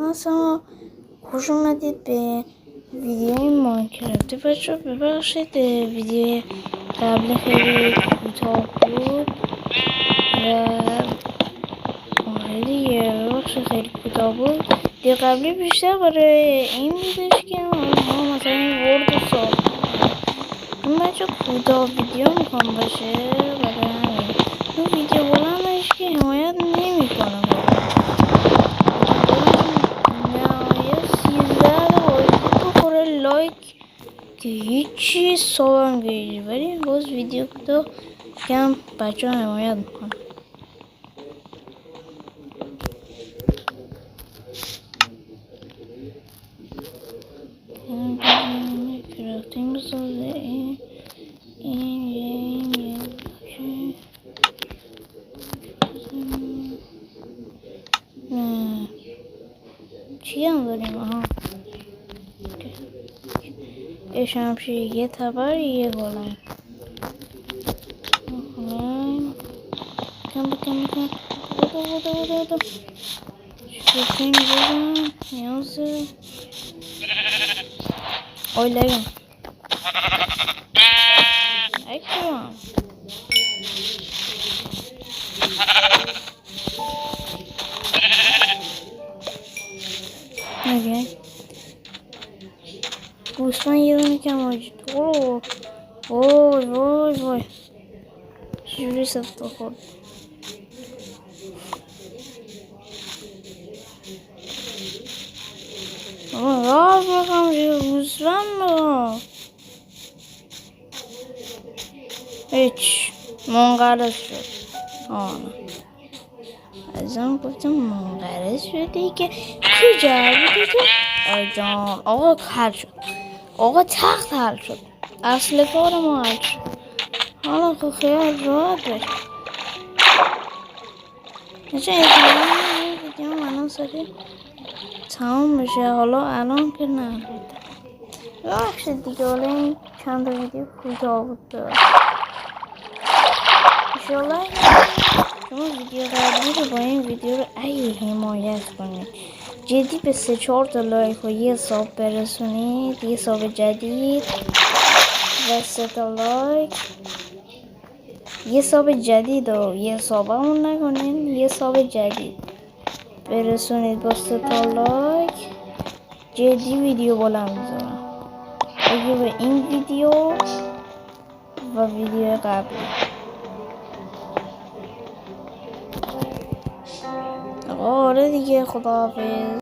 اصلا خوش اومدید به ویدیوی ماینکرافت. بچه ببخشید ویدیو قبل خیلی کوتاه بود و آره دیگه ببخشید خیلی کوتاه بود. دیگه قبلی بیشتر برای این بودش که ما مثلا این ورد رو ساختیم. این بچه کوتاه ویدیو میخوام باشه، برای همین این ویدیو بلندش که حمایت نمیکنه. لایک که هیچی صابم گیری، ولی باز ویدیو تو کم بچه ها حمایت میکنم. کرافتینگ بسازه این نه چی هم داریم؟ آها یه شمشیر، یه تبر، یه گلم. بودم شکرین بودم نیازه آی لگم اکرام نگه گوسفند یه دونه کم آجید. وای وای وای چجوری سفت خورد. راز میخوام گوسفند رو هیچ منقرض شد. ازم گفتم منقرض شدی که چی جوابی که آی جان آقا حل شد. آقا تخت حل شد. اصل کار ما حل شد. حالا که خیال راحت باش. نچه این ویدیو منو سری تمام بشه. حالا الان که نه ببخشید دیگه. حالا این چند ویدیو کوتاه بود. انشالله شما ویدیو قبلی رو با این ویدیو رو ای حمایت کنید. جدی به 3-4 تا لایک و یه ساب برسونید. یه ساب جدید و 3 تا لایک. یه ساب جدید و یه ساب همون نکنین. یه ساب جدید برسونید با 3 تا لایک. جدی ویدیو بلند میذارم اگه به این ویدیو و ویدیو قبلی. آره دیگه خداحافظ.